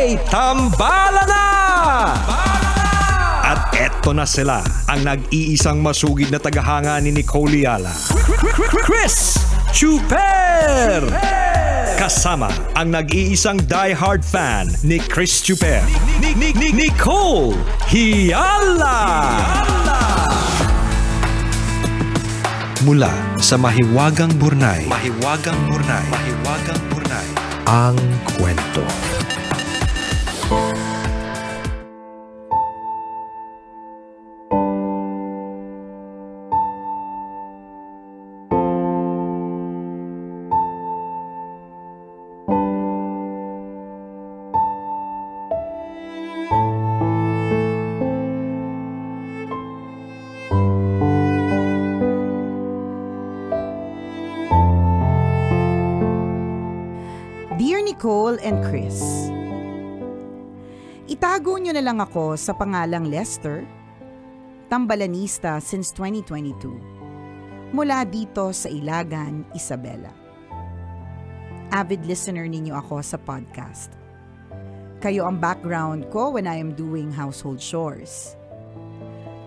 Okay, tambala na! At eto na sila, ang nag-iisang masugid na tagahanga ni Nicole Yala, Chris Chuper! Kasama ang nag-iisang die-hard fan ni Chris Chuper, Nicole Yala! Mula sa Mahiwagang Burnay, ang kwento. Dear Nicole and Chris, itago nyo na lang ako sa pangalang Lester, tambalanista since 2022, mula dito sa Ilagan, Isabela. Avid listener ninyo ako sa podcast. Kayo ang background ko when I am doing household chores.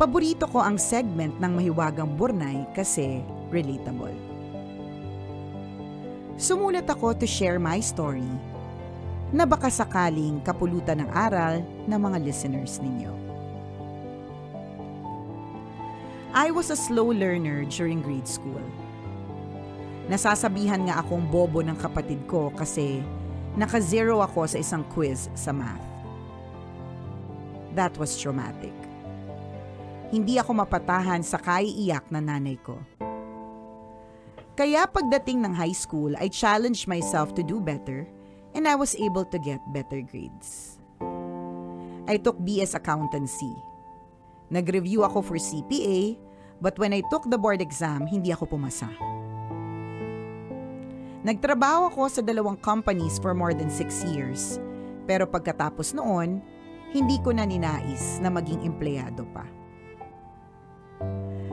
Paborito ko ang segment ng Mahiwagang Burnay kasi relatable. Sumulat ako to share my story na baka sakaling kapulutan ng aral ng mga listeners ninyo. I was a slow learner during grade school. Nasasabihan nga akong bobo ng kapatid ko kasi naka-0 ako sa isang quiz sa math. That was traumatic. Hindi ako mapatahan sa kaiiyak na nanay ko. Kaya pagdating ng high school, I challenged myself to do better and I was able to get better grades. I took BS Accountancy. Nag-review ako for CPA, but when I took the board exam, hindi ako pumasa. Nagtrabaho ako sa 2 companies for more than 6 years, pero pagkatapos noon, hindi ko na ninais na maging empleyado pa.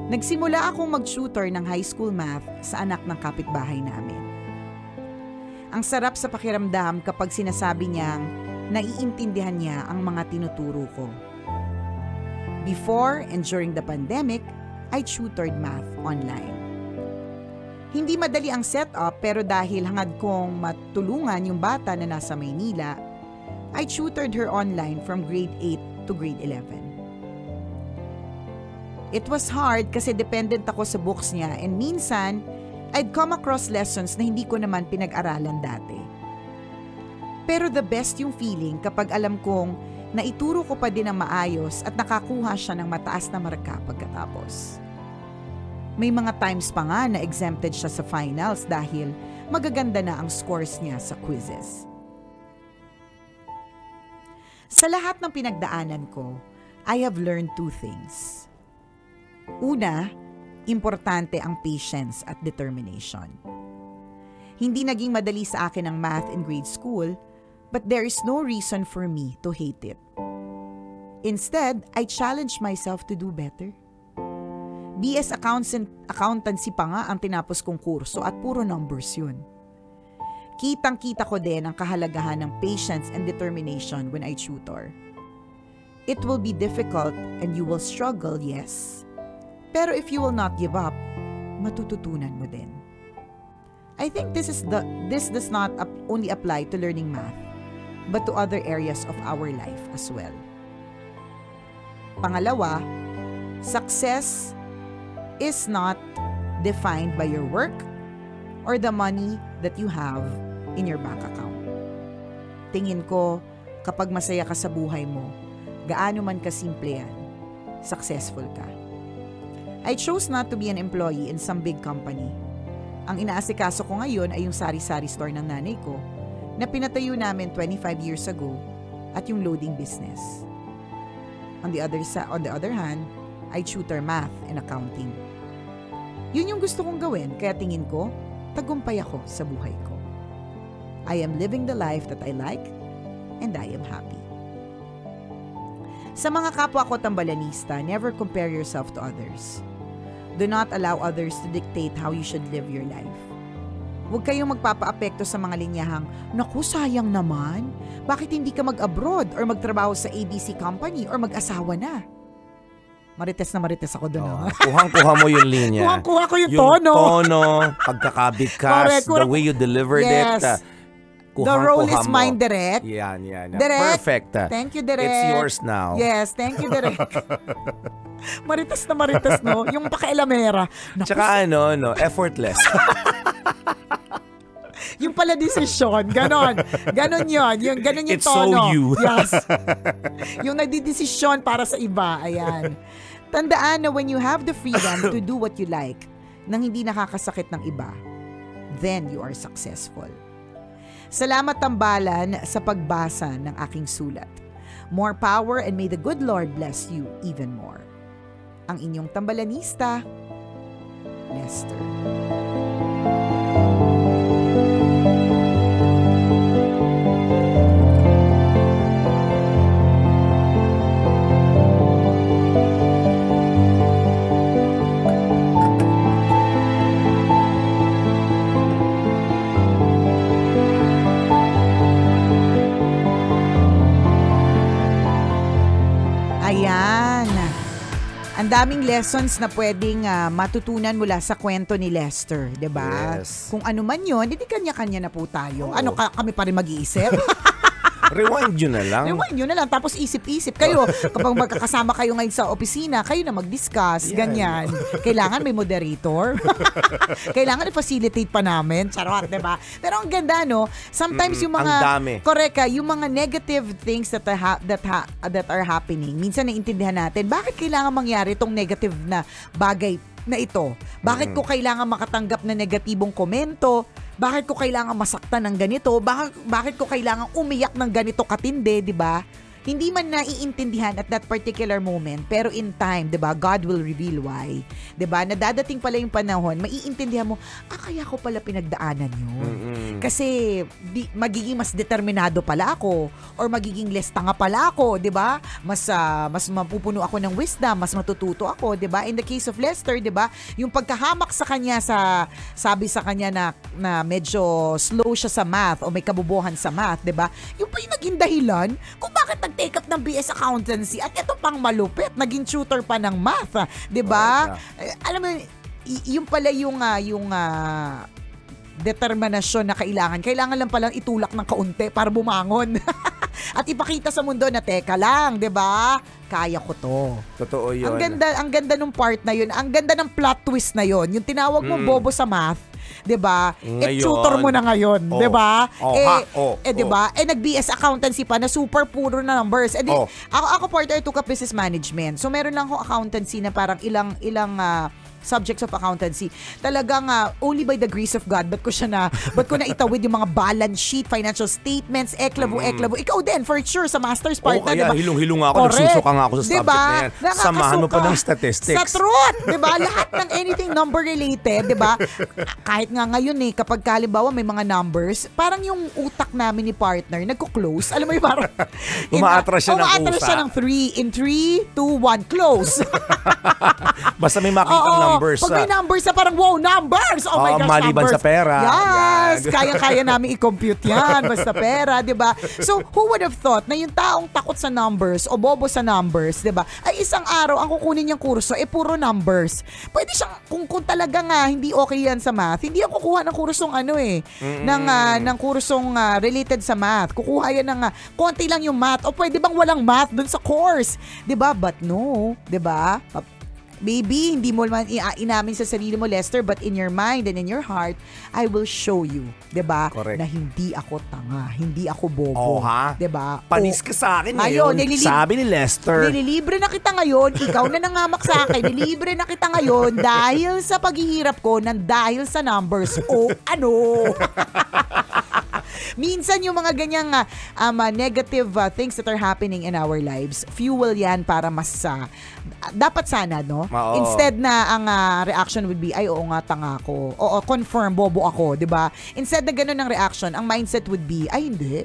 Nagsimula akong mag-tutor ng high school math sa anak ng kapitbahay namin. Ang sarap sa pakiramdam kapag sinasabi niyang naiintindihan niya ang mga tinuturo ko. Before and during the pandemic, I tutored math online. Hindi madali ang setup pero dahil hangad kong matulungan yung bata na nasa Maynila, I tutored her online from grade 8 to grade 11. It was hard kasi dependent ako sa books niya and minsan, I'd come across lessons na hindi ko naman pinag-aralan dati. Pero the best yung feeling kapag alam kong naituro ko pa din ang maayos at nakakuha siya ng mataas na marka pagkatapos. May mga times pa nga na exempted siya sa finals dahil magaganda na ang scores niya sa quizzes. Sa lahat ng pinagdaanan ko, I have learned 2 things. Una, importante ang patience at determination. Hindi naging madali sa akin ang math in grade school, but there is no reason for me to hate it. Instead, I challenged myself to do better. BS Accountancy pa nga ang tinapos kong kurso at puro numbers yun. Kitang-kita ko din ang kahalagahan ng patience and determination when I tutor. It will be difficult and you will struggle, yes. Pero if you will not give up, matututunan mo din. I think this does not only apply to learning math, but to other areas of our life as well. Pangalawa, success is not defined by your work or the money that you have in your bank account. Tingin ko, kapag masaya ka sa buhay mo, gaano man kasimple yan, successful ka. I chose not to be an employee in some big company. Ang inaasikaso ko ngayon ay yung sari-sari store ng nanay ko na pinatayo namin 25 years ago at yung loading business. On the other hand, I tutor math and accounting. Yun yung gusto kong gawin kaya tingin ko, tagumpay ako sa buhay ko. I am living the life that I like and I am happy. Sa mga kapwa ko tambalanista, never compare yourself to others. Do not allow others to dictate how you should live your life. Huwag kayong magpapaapekto sa mga linyahang, naku, sayang naman. Bakit hindi ka mag-abroad or magtrabaho sa ABC company or mag-asawa na? Marites na marites ako doon. Kuhang-kuha mo yung linya. Kuhang-kuha ko yung tono. Yung tono, pagkakabigkas, the way you delivered it. The role is mine, Direk. Yan. Direk. Perfect. Thank you, Direk. It's yours now. Yes, thank you, Direk. Marites na marites, no? Yung pakailamera. Tsaka effortless. Yung pala desisyon, ganon. Ganon yun. Ganon yung It's tono. so you. Yes. Yung nagdidesisyon para sa iba. Ayan. Tandaan na when you have the freedom to do what you like, nang hindi nakakasakit ng iba, then you are successful. Salamat tambalan sa pagbasa ng aking sulat. More power and may the good Lord bless you even more. Ang inyong tambalanista, Lester. Ayan. Ang daming lessons na pwedeng matutunan mula sa kwento ni Lester, 'di ba? Yes. Kung ano man 'yon, hindi kanya-kanya na po tayo. Ano kami pa rin mag-iisip? Rewind yun na lang. Rewind yun na lang. Tapos isip-isip kayo. Kapag magkakasama kayo ngayon sa opisina, kayo na mag-discuss. Ganyan. Kailangan may moderator. Kailangan i-facilitate pa namin. Charot, diba? Pero ang ganda, no? Sometimes yung mga... Ang dami. Correct, yung mga negative things that are happening, minsan naiintindihan natin, bakit kailangan mangyari itong negative na bagay na ito? Bakit ko kailangan makatanggap na negatibong komento? Bakit ko kailangan masaktan ng ganito? Bakit ko kailangan umiyak ng ganito katindi, di ba? Hindi man naiintindihan at that particular moment, pero in time, 'di ba? God will reveal why. 'Di ba? Nadadating pala yung panahon, maiintindihan mo, kaya ko pala pinagdaanan 'yun. Kasi magiging mas determinado pala ako or magiging less tanga pala ako, 'di ba? Mas mapupuno ako ng wisdom, mas matututo ako, 'di ba? In the case of Lester, 'di ba? Yung pagkahamak sa kanya sabi sa kanya na medyo slow siya sa math o may kabubuhan sa math, 'di ba? Yung pa yung naging dahilan kung bakit take up ng BS Accountancy at ito pang malupit, naging tutor pa ng math, 'di ba? Alam mo, yung pala yung determinasyon na kailangan lang palang itulak ng kaunti para bumangon. At ipakita sa mundo na teka lang, 'di ba? Kaya ko 'to. Totoo 'yun. Ang ganda nung part na 'yun. Ang ganda ng plot twist na 'yun. Yung tinawag mo bobo sa math, 'di ba? Tutor mo na ngayon, 'di ba? 'di ba? Nag-BS accountancy pa na super puro na numbers. Ako partner took up business management. So meron lang ako accountancy na parang ilang subjects of accountancy. Talagang only by the grace of God ba't ko na itawid yung mga balance sheet, financial statements, eklabo. Ikaw din, for sure, sa master's part na, kaya diba? hilong-hilong ako, nagsusuka nga ako sa subject na yan. Samahan mo pa ng statistics. Sa truth, diba? Lahat ng anything number related, diba? Kahit nga ngayon kapag halimbawa may mga numbers, parang yung utak namin ni partner, nagko-close. Alam mo yung parang... Umaatras siya ng usa. Umaatras siya ng 3. In 3, 2, 1, close. Basta may makitang numbers. Pag may numbers na parang, wow, numbers! Oh my gosh, maliban numbers. sa pera. Yes! Kaya-kaya namin i-compute yan. Basta pera, di ba? So, who would have thought na yung taong takot sa numbers o bobo sa numbers, di ba? Ay isang araw, ang kukunin niyang kurso, puro numbers. Pwede siyang, kung talaga nga, hindi okay yan sa math, hindi ako kukuha ng kursong ng kursong related sa math. Kukuha yan ng, konti lang yung math. O pwede bang walang math dun sa course? Di ba? But no. Di ba? Maybe, hindi mo man inamin sa sarili mo, Lester, but in your mind and in your heart, I will show you, 'di ba? Correct. Na hindi ako tanga, hindi ako bobo. 'Di ba? Panis ka sa akin ngayon. Sabi ni Lester. Nililibre na kita ngayon, ikaw na nangamak sa akin. Nililibre na kita ngayon dahil sa paghihirap ko dahil sa numbers. O ano? Minsan yung mga ganyang negative things that are happening in our lives, fuel yan para mas dapat sana, no? Instead na ang reaction would be, ay oo nga, tanga ako. Oo, confirm, bobo ako, di ba? Instead na ganun ang reaction, ang mindset would be, ay hindi.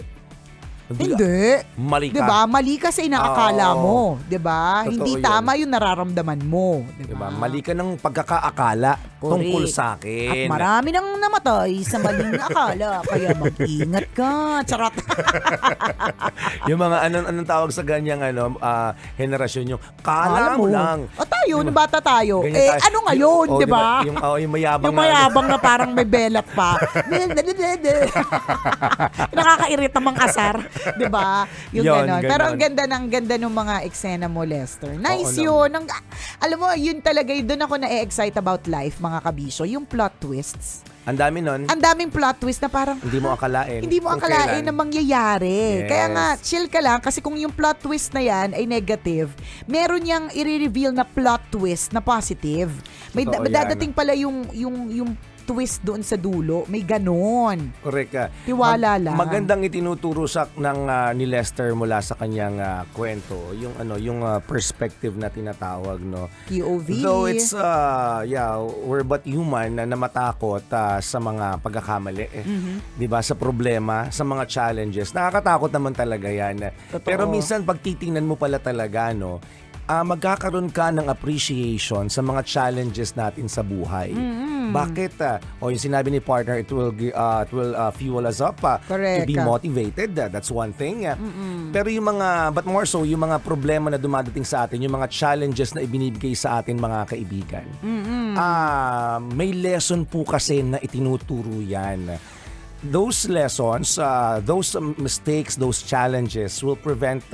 Mali ka. Diba? Mali ka sa inaakala mo. Diba? Hindi tama yung nararamdaman mo. Diba? Mali ka ng pagkakaakala. tungkol sa akin. At marami nang namatay sa maling akala, kaya mag-ingat ka. Charot. Yung mga anong tawag sa ganyang henerasyon, yung kala mo lang. O tayo, nung bata tayo. Ganyan Ano ngayon, di ba? Yung mayabang yung mayabang na parang may belat pa. Nakakairit namang asar, di ba? Yung ganon. Pero ang ganda ng mga eksena mo, Lester. Nice yun. Alam mo, yun talaga, doon ako na-excite about life, mga kabisyo. Yung plot twists. Ang dami nun. Ang daming plot twist na parang Hindi mo akalain. Hindi mo akalain na mangyayari. Yes. Kaya nga, chill ka lang kasi kung yung plot twist na yan ay negative, meron niyang i-reveal na plot twist na positive. May dadating pala yung twist doon sa dulo. May ganon. Correct ka. Tiwala lang. Magandang itinuturo ni Lester mula sa kanyang kwento, yung perspective na tinatawag, no. POV. Though it's we're but human na matakot sa mga pagkakamali, 'di ba, sa problema, sa mga challenges. Nakakatakot naman talaga 'yan. Totoo. Pero minsan pag titingnan mo pala talaga, no, magkakaroon ka ng appreciation sa mga challenges natin sa buhay. Bakit? Yung sinabi ni partner, it will fuel us up to be motivated. That's one thing. Pero but more so, yung mga problema na dumadating sa atin, yung mga challenges na ibinibigay sa atin, mga kaibigan, may lesson po kasi na itinuturo yan. Those lessons, those mistakes, those challenges will prevent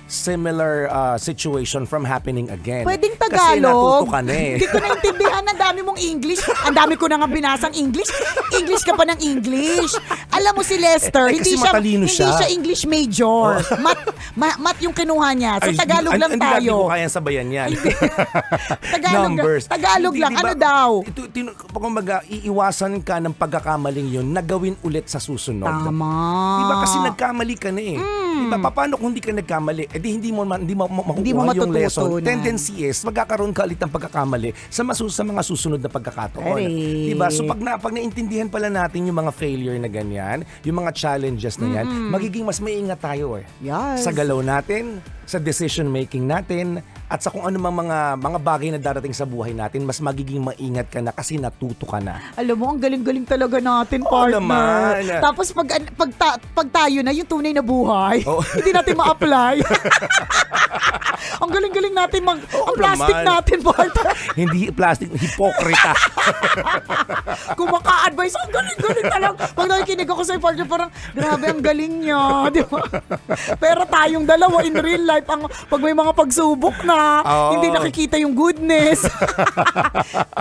similar situation from happening again. Pwedeng Tagalog. Kasi natuto ka na eh. Hindi ko naintindihan. Ang dami mong English. Ang dami ko na nga binasang English. English ka pa ng English. Alam mo si Lester, hindi siya English major. Mat yung kinuha niya. So Tagalog lang tayo. Hindi ko kayang sabayan yan. Tagalog lang. Ano daw? Iiwasan ka ng pagkakamaling yun na gawin ulit sa susunod. Tama. Diba kasi nagkamali ka na eh. Diba, paano kung hindi ka nagkamali? Hindi mo makukuha yung lesson. Tendency is, magkakaroon ka ulit ng pagkakamali sa mga susunod na pagkakataon. Diba? So pag naintindihan pala natin yung mga failure na ganyan, yung mga challenges na yan, magiging mas maingat tayo eh. Yes. Sa galaw natin, sa decision making natin, at sa kung ano mga bagay na darating sa buhay natin, mas magiging maingat ka na kasi natuto ka na. Alam mo, ang galing-galing talaga natin, partner. Naman. Tapos pag tayo na, yung tunay na buhay, hindi natin ma-apply. Ang galing-galing natin ang plastic naman. natin, partner. Hindi plastic, hipokrita. Kung maka-advise, ang galing-galing talaga. Pag nakikinig ako sa'yo, partner, parang, grabe, ang galing niya. Di ba? Pero tayong dalawa, in real life, pag may mga pagsubok na, hindi nakikita yung goodness.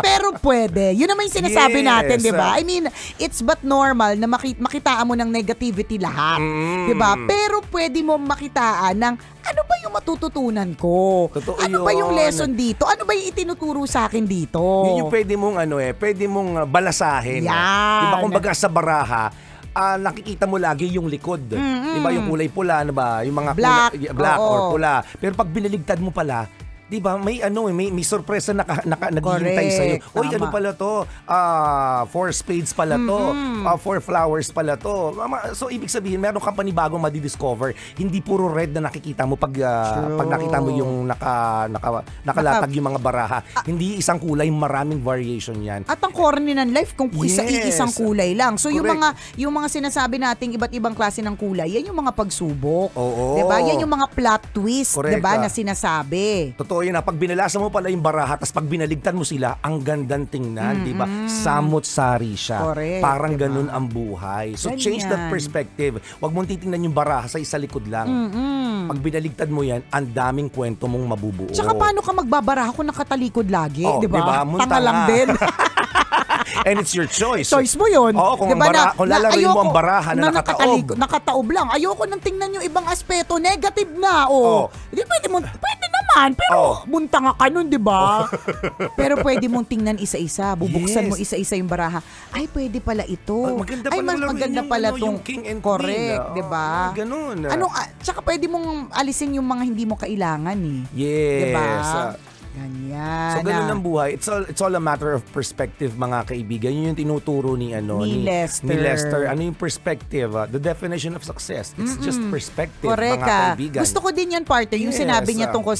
Pero pwede. Yun naman yung sinasabi natin, di ba? I mean, it's but normal na makitaan mo ng negativity lahat. Di ba? Pero pwede mo makitaan ng ano ba yung matututunan ko? Totoo ano yun. ba yung lesson dito? Ano ba yung itinuturo sa akin dito? Yun yung pwede mong balasahin. Yan. Diba, kumbaga sa baraha, nakikita mo lagi yung likod. Diba, yung kulay pula, ano ba? Yung mga black or pula. Pero pag binaligtad mo pala, diba, may sorpresa na naghihintay sa'yo. Oy, ano pala to? 4 spades pala to. 4 flowers pala to. So, ibig sabihin, meron ka panibagong madidiscover. Hindi puro red na nakikita mo pag nakita mo yung nakalatag yung mga baraha. Hindi isang kulay, maraming variation yan. At ang corny ng life kung isang kulay lang. So, yung mga sinasabi nating iba't ibang klase ng kulay, yan yung mga pagsubok. Diba? Yan yung mga plot twist, diba, na sinasabi. Totoo yun, pag binalasa mo pala yung baraha, tapos pag binaligtad mo sila, ang gandang tingnan, di ba? Samot-sari siya. Correct, parang diba? ganun ang buhay. So, Ganyan. change that perspective. Huwag mong titingnan yung baraha sa isa likod lang. Pag binaligtad mo yan, ang daming kwento mong mabubuo. Tsaka paano ka magbabaraha kung nakatalikod lagi, di ba? Munta Tanga lang din. And it's your choice. Choice mo yun. Oo, kung lalaroin mo ang baraha na nakataob. Nakataob lang. Ayoko nang tingnan yung ibang aspeto. Negative na. Hindi pwede naman. Pero munta nga ka nun, di ba? Pero pwede mong tingnan isa-isa. Bubuksan mo isa-isa yung baraha. Ay, pwede pala ito. Maganda pala tong king and correct, di ba? Ganun. Tsaka pwede mong alisin yung mga hindi mo kailangan eh. Yes. Diba? Ganyan. So, ganun ang buhay. It's all a matter of perspective, mga kaibigan. Yun yung tinuturo ni Lester. Ano yung perspective? The definition of success. It's just perspective, Correct, mga kaibigan. Gusto ko din yan, partner. Yung Yes, sinabi niya tungkol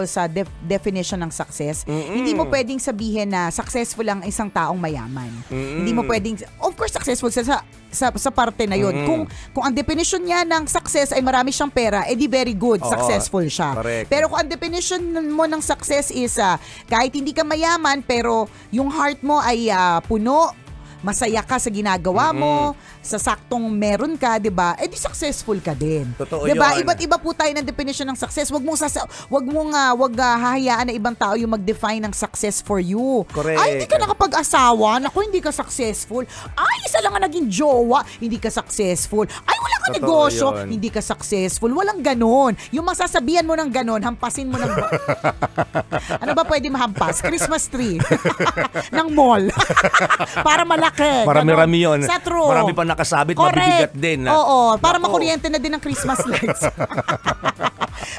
sa definition ng success. Hindi mo pwedeng sabihin na successful ang isang taong mayaman. Hindi mo pwedeng, of course, successful sa parte na yun. Kung ang definition niya ng success ay marami siyang pera, edi very good, successful siya. Correct. Pero kung ang definition mo ng success is kahit hindi ka mayaman pero yung heart mo ay puno, masaya ka sa ginagawa mo, sa saktong meron ka, 'di ba? Di successful ka din. Totoo 'Di ba? yun. Iba't iba po tayo ng definition ng success. Wag hahayaan na ibang tao yung mag-define ng success for you. Correct. Ay, hindi ka nakapag-asawa, naku, hindi ka successful. Ay, isa lang ang naging jowa, hindi ka successful. Ay, wala ka Totoo negosyo, yun. hindi ka successful. Walang ganon. Yung masasabihan mo ng ganon, hampasin mo ng ano ba pwede mahampas? Christmas tree ng mall. Para malaki. Marami-rami yun. Sa true. Marami pa nakasabit, Correct. mabibigat din. Oo, para Nako. makuryente na din ang Christmas lights.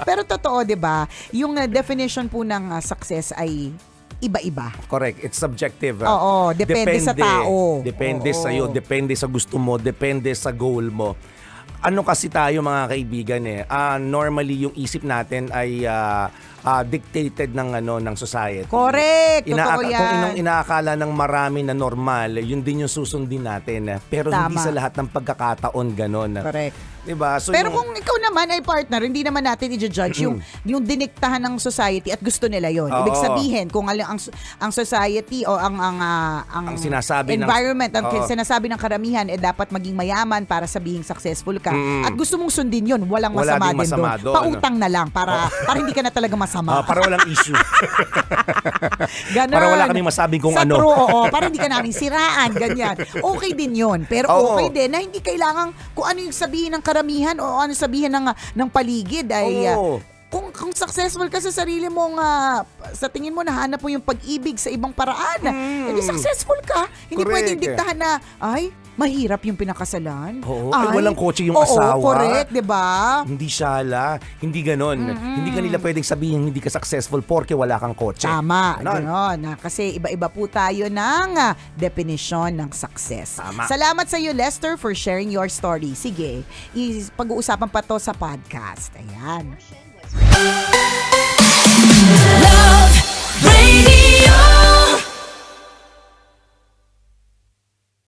Pero totoo, 'di ba? Yung definition po ng success ay iba-iba. Correct. It's subjective. Oo, depende sa tao. Depende Oo. sa iyo, depende sa gusto mo, depende sa goal mo. Ano kasi tayo, mga kaibigan, normally yung isip natin ay dictated ng society. Correct. Totoo yan. Kung inaakala ng marami na normal, yun din yung susundin natin. Pero hindi Tama. sa lahat ng pagkakataon ganon. Correct. Diba? So Pero kung ikaw naman ay partner, hindi naman natin i-judge yung diniktahan ng society at gusto nila yon. Ibig Oo. sabihin, kung ang society o ang sinasabi environment, ang Oo. sinasabi ng karamihan dapat maging mayaman para sabihing successful ka. At gusto mong sundin yun, walang Wala masama ding din masama doon. doon. Pautang na lang para hindi ka na talaga masama. para walang issue. Ganon. Para wala kaming masabing kung sa ano. True, oo. Para hindi ka namin siraan, ganyan. Okay din yun. Pero Oo. okay din na hindi kailangan kung ano yung sabihin ng karamihan o ano sabihin ng paligid ay Oo. kung successful ka sa sarili mong sa tingin mo nahanap mo yung pag-ibig sa ibang paraan, hindi successful ka. Hindi Correct. pwedeng diktahan na ay mahirap yung pinakasalan. Oo. Ay, walang kotse yung asawa. Oo, correct, 'di ba? Hindi shala. Hindi ganon. Hindi ka nila pwedeng sabihin hindi ka successful porque wala kang kotse. Tama, Ganon. gano'n. Kasi iba-iba po tayo ng definition ng success. Tama. Salamat sa iyo, Lester, for sharing your story. Sige, pag-uusapan pa to sa podcast. Ayan.